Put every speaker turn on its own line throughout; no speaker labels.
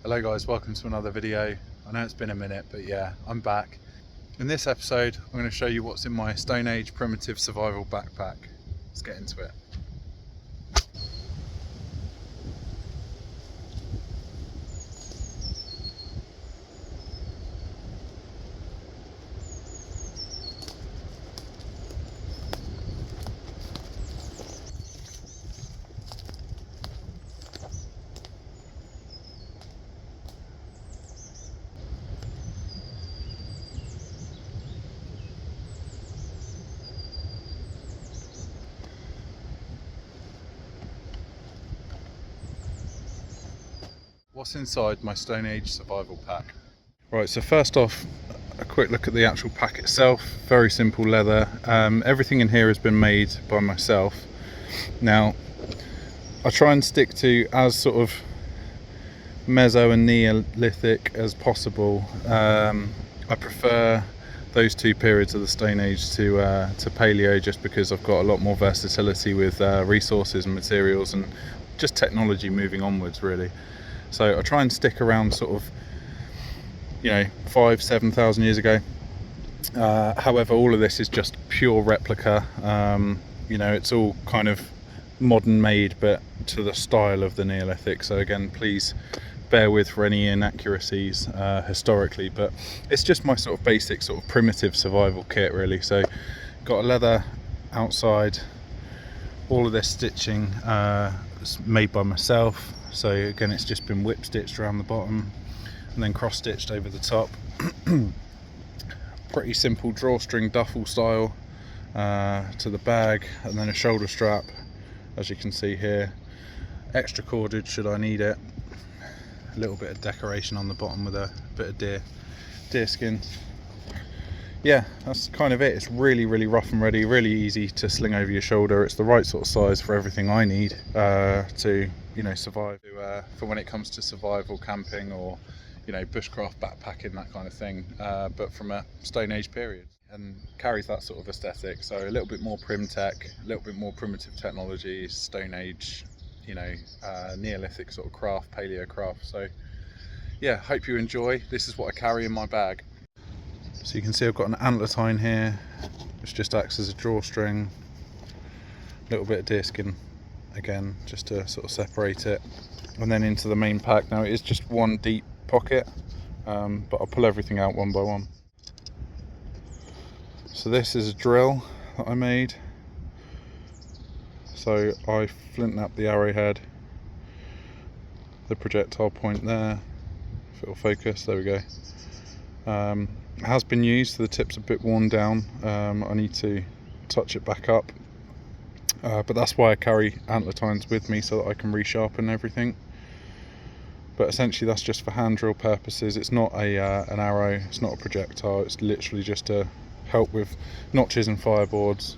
Hello guys, welcome to another video. I know it's been a minute, but yeah, I'm back. In this episode, I'm going to show you what's in my Stone Age primitive survival backpack. Let's get into it. What's inside my Stone Age survival pack? Right, so first off, a quick look at the actual pack itself. Very simple leather. Everything in here has been made by myself. Now, I try and stick to as sort of Meso and Neolithic as possible. I prefer those two periods of the Stone Age to Paleo, just because I've got a lot more versatility with resources and materials and just technology moving onwards, really. So I try and stick around sort of, 5,000-7,000 years ago. However, all of this is just pure replica. It's all kind of modern made, but to the style of the Neolithic. So again, please bear with for any inaccuracies historically, but it's just my sort of basic sort of primitive survival kit, really. So got a leather outside. All of this stitching is made by myself. So again, it's just been whip stitched around the bottom and then cross stitched over the top. Pretty simple drawstring duffel style to the bag, and then a shoulder strap, as you can see here. Extra cordage should I need it. A little bit of decoration on the bottom with a bit of deer skin. Yeah, that's kind of it. It's really rough and ready, really easy to sling over your shoulder. It's the right sort of size for everything I need to survive, for when it comes to survival camping or bushcraft backpacking, that kind of thing, but from a Stone Age period, and carries that sort of aesthetic. So a little bit more prim tech, a little bit more primitive technology, Stone Age, Neolithic sort of craft, paleo craft. So yeah, hope you enjoy. This is what I carry in my bag. So you can see I've got an antler tine here, which just acts as a drawstring. A little bit of deerskin again, just to sort of separate it, and then into the main pack. Now it is just one deep pocket, but I'll pull everything out one by one. So this is a drill that I made. So I flint knapped the arrowhead, the projectile point there, if it'll focus, there we go. It has been used, so the tip's a bit worn down. I need to touch it back up, but that's why I carry antler tines with me, so that I can resharpen everything. But essentially that's just for hand drill purposes. It's not an arrow, it's not a projectile, it's literally just to help with notches and fireboards,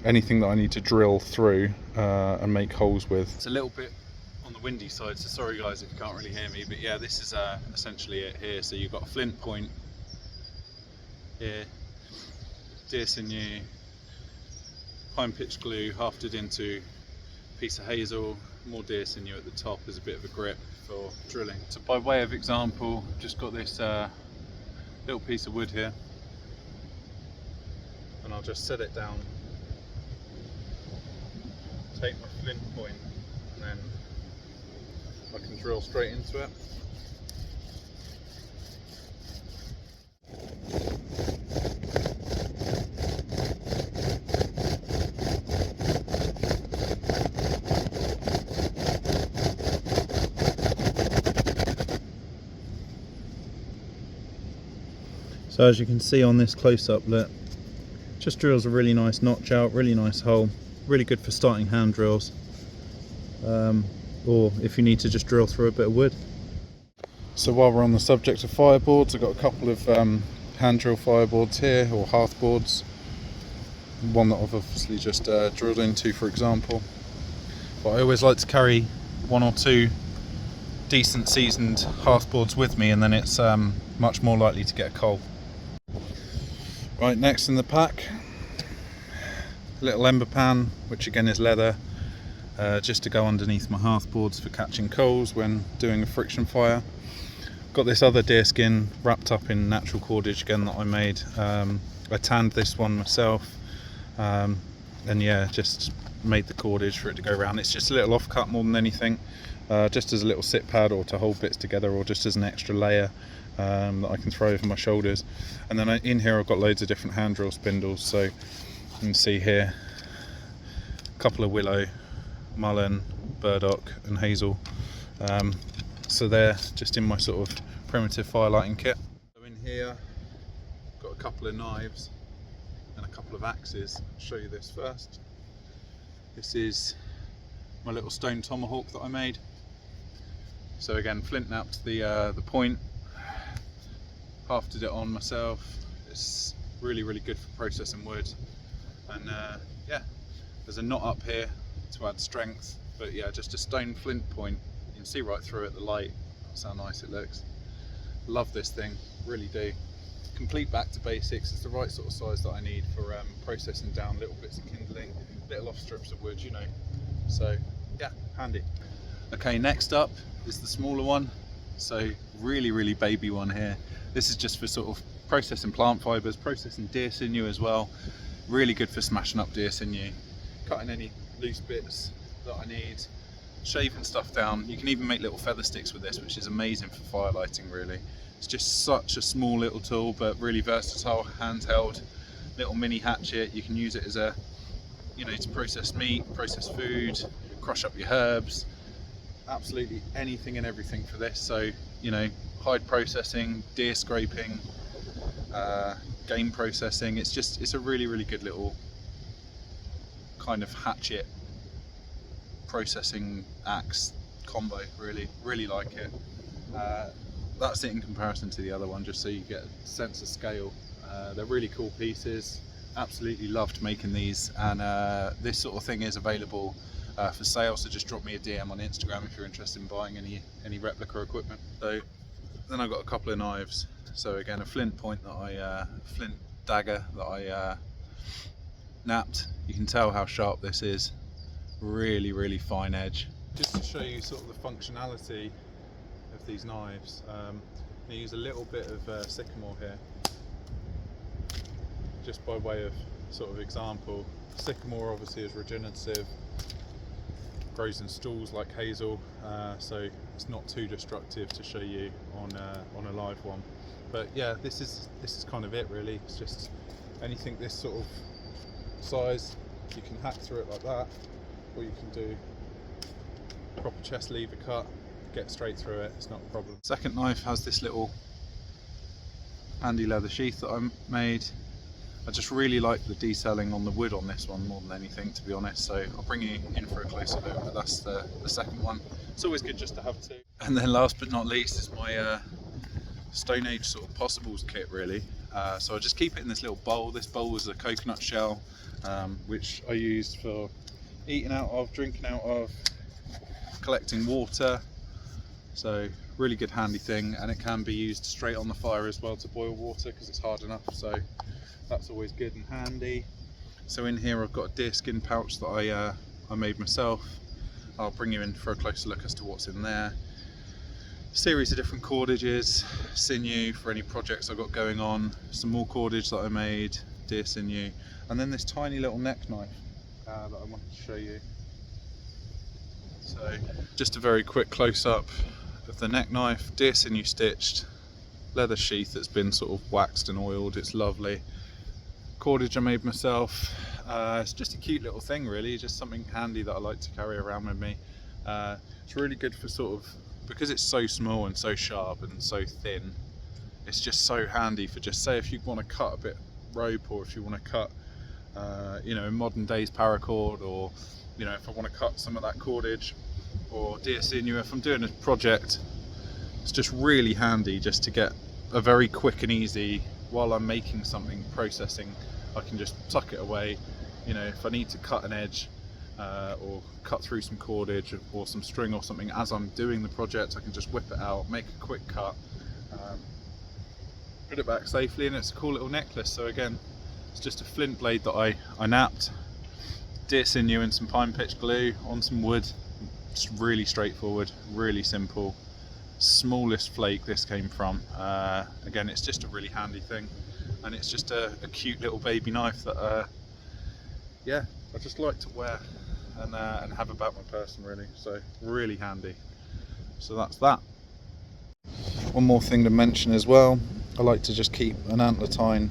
anything that I need to drill through and make holes with. It's a little bit on the windy side, so sorry guys if you can't really hear me, but yeah, this is essentially it here. So you've got a flint point here, deer sinew, pine pitch glue hafted into a piece of hazel, more deer sinew at the top as a bit of a grip for drilling. So by way of example, I've just got this little piece of wood here, and I'll just set it down, take my flint point, and then I can drill straight into it. So as you can see on this close-up, look, just drills a really nice notch out, really nice hole, really good for starting hand drills, or if you need to just drill through a bit of wood. So while we're on the subject of fireboards, I've got a couple of hand drill fireboards here, or hearth boards. One that I've obviously just drilled into, for example. But I always like to carry one or two decent seasoned hearth boards with me, and then it's much more likely to get a coal. Right, next in the pack, a little ember pan, which again is leather, just to go underneath my hearth boards for catching coals when doing a friction fire. Got this other deer skin wrapped up in natural cordage again that I made. I tanned this one myself, and yeah, just made the cordage for it to go around. It's just a little offcut more than anything, just as a little sit pad or to hold bits together, or just as an extra layer that I can throw over my shoulders. And then in here I've got loads of different hand drill spindles, so you can see here a couple of willow, mullen, burdock and hazel. So they're just in my sort of primitive firelighting kit. So in here I've got a couple of knives and a couple of axes. I'll show you this first. This is my little stone tomahawk that I made. So again, flint napped the point, hafted it on myself. It's really good for processing wood, and yeah, there's a knot up here to add strength, but yeah, just a stone flint point. You can see right through it, the light. That's how nice it looks. Love this thing, really do. Complete back to basics. It's the right sort of size that I need for processing down little bits of kindling, little off strips of wood, you know. So yeah, handy. Okay, next up is the smaller one. So really baby one here. This is just for sort of processing plant fibres, processing deer sinew as well. Really good for smashing up deer sinew, cutting any loose bits that I need, shaving stuff down. You can even make little feather sticks with this, which is amazing for firelighting really. It's just such a small little tool, but really versatile, handheld, little mini hatchet. You can use it as a, you know, to process meat, process food, crush up your herbs, absolutely anything and everything for this. So, you know, hide processing, deer scraping, game processing. It's a really good little kind of hatchet processing axe combo. Really like it. That's it in comparison to the other one, just so you get a sense of scale. They're really cool pieces. Absolutely loved making these, and this sort of thing is available for sale, so just drop me a DM on Instagram if you're interested in buying any replica equipment. So then I've got a couple of knives. So again, a flint point that flint dagger that I napped. You can tell how sharp this is. Really fine edge. Just to show you sort of the functionality of these knives, I use a little bit of sycamore here, just by way of sort of example. Sycamore obviously is regenerative, grows in stools like hazel, so it's not too destructive to show you on a live one. But yeah, this is kind of it really. It's just anything this sort of size, you can hack through it like that, or you can do proper chest lever cut, get straight through it, it's not a problem. Second knife has this little handy leather sheath that I made. I just really like the detailing on the wood on this one more than anything, to be honest, so I'll bring you in for a closer look, but that's the second one. It's always good just to have two. And then last but not least is my Stone Age sort of possibles kit really. So I just keep it in this little bowl. This bowl is a coconut shell, which I used for eating out of, drinking out of, collecting water. So really good handy thing, and it can be used straight on the fire as well to boil water because it's hard enough, so that's always good and handy. So in here I've got a deer skin pouch that I made myself. I'll bring you in for a closer look as to what's in there. Series of different cordages, sinew for any projects I've got going on, some more cordage that I made, deer sinew, and then this tiny little neck knife that I wanted to show you. So just a very quick close-up of the neck knife, deer sinew stitched, leather sheath that's been sort of waxed and oiled. It's lovely. Cordage I made myself. It's just a cute little thing really, just something handy that I like to carry around with me. It's really good for sort of, because it's so small and so sharp and so thin, it's just so handy for, just say if you want to cut a bit rope, or if you want to cut you know, in modern days paracord, or you know, if I want to cut some of that cordage or deer sinew, if I'm doing a project, it's just really handy just to get a very quick and easy, while I'm making something, processing, I can just tuck it away. You know, if I need to cut an edge or cut through some cordage or some string or something as I'm doing the project, I can just whip it out, make a quick cut, put it back safely, and it's a cool little necklace. So again, it's just a flint blade that I napped, deer sinew and some pine pitch glue on some wood. Just really straightforward, really simple. Smallest flake this came from. Again, it's just a really handy thing, and it's just a cute little baby knife that yeah, I just like to wear and have about my person, really. So really handy. So that's that. One more thing to mention as well, I like to just keep an antler tine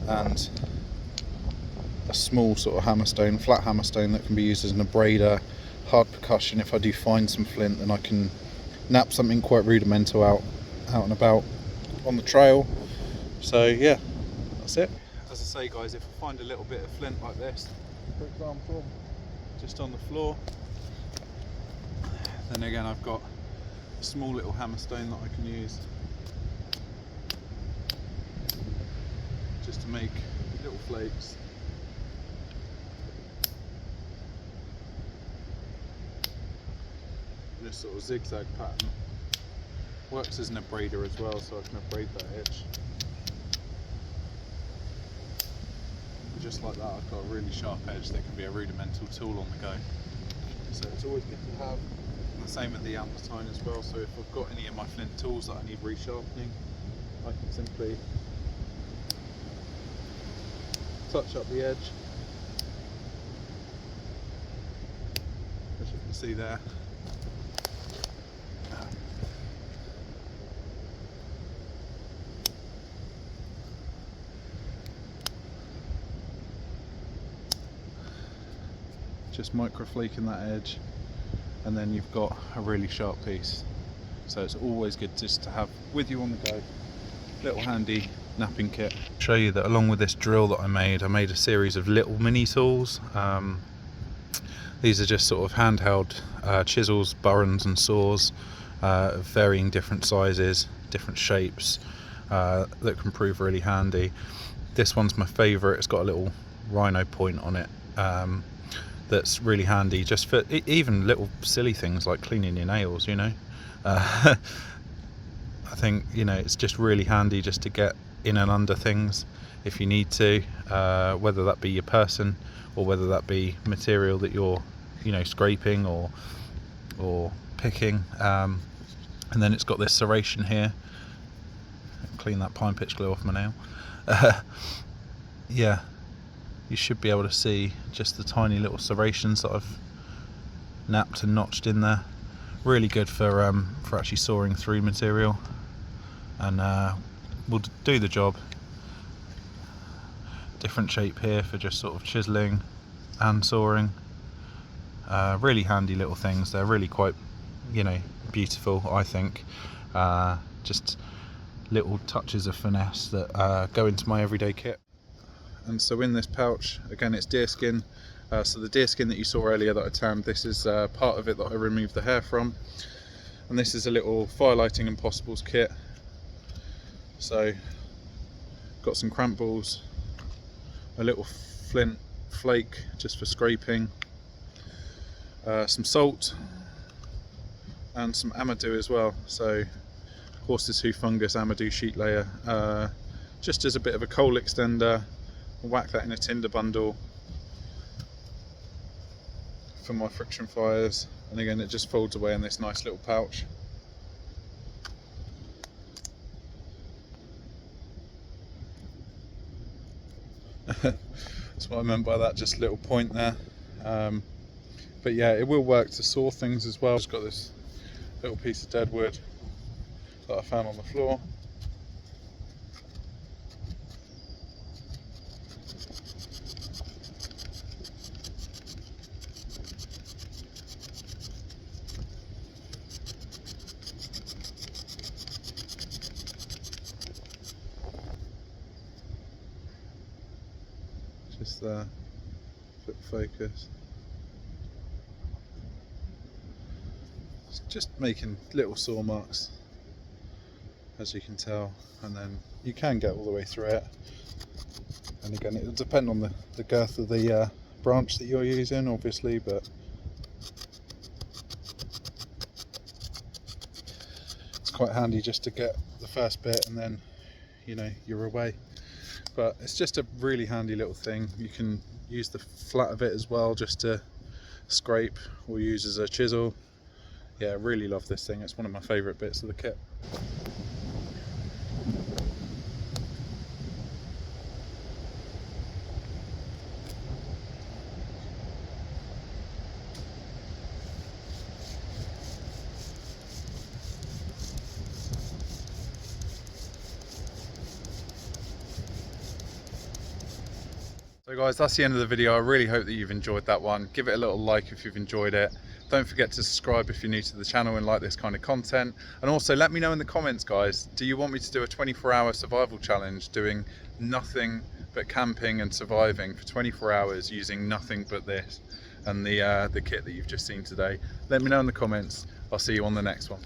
and a small sort of hammerstone, flat hammerstone that can be used as an abrader, hard percussion. If I do find some flint, then I can nap something quite rudimental out and about on the trail. So yeah, that's it. As I say guys, if I find a little bit of flint like this, for example, just on the floor, then again I've got a small little hammerstone that I can use just to make little flakes. This sort of zigzag pattern works as an abrader as well, so I can abrade that edge. And just like that, I've got a really sharp edge that can be a rudimental tool on the go. So it's always good to have. The same with the antler tine as well, so if I've got any of my flint tools that I need resharpening, I can simply touch up the edge, as you can see there. Just microflaking that edge, and then you've got a really sharp piece. So it's always good just to have with you on the go. Little handy napping kit. Show you that along with this drill that I made a series of little mini tools. These are just sort of handheld chisels, burins and saws of varying different sizes, different shapes, that can prove really handy. This one's my favourite. It's got a little rhino point on it. That's really handy just for even little silly things like cleaning your nails, you know. I think, you know, it's just really handy just to get in and under things if you need to, whether that be your person or whether that be material that you're, you know, scraping or picking. And then it's got this serration here. Clean that pine pitch glue off my nail. Yeah, you should be able to see just the tiny little serrations that I've napped and notched in there. Really good for actually sawing through material, and will do the job. Different shape here for just sort of chiseling and sawing. Really handy little things. They're really quite, you know, beautiful, I think. Just little touches of finesse that go into my everyday kit. And so in this pouch, again, it's deer skin. So the deer skin that you saw earlier that I tanned, this is part of it that I removed the hair from. And this is a little fire lighting impossibles kit. So got some cramp balls, a little flint flake just for scraping, some salt, and some amadou as well. So horse's hoof fungus amadou sheet layer, just as a bit of a coal extender. I'll whack that in a tinder bundle for my friction fires, and again it just folds away in this nice little pouch. That's what I meant by that, just little point there. But yeah, it will work to saw things as well. Just got this little piece of dead wood that I found on the floor. Just there, flip focus. Just making little saw marks, as you can tell, and then you can get all the way through it. And again, it will depend on the girth of the branch that you're using, obviously, but it's quite handy just to get the first bit, and then, you know, you're away. but it's just a really handy little thing. You can use the flat of it as well just to scrape, or use as a chisel. Yeah, I really love this thing. It's one of my favourite bits of the kit. So guys, that's the end of the video. I really hope that you've enjoyed that one. Give it a little like if you've enjoyed it. Don't forget to subscribe if you're new to the channel and like this kind of content. And also let me know in the comments, guys, do you want me to do a 24-hour survival challenge doing nothing but camping and surviving for 24 hours using nothing but this and the kit that you've just seen today? Let me know in the comments. I'll see you on the next one.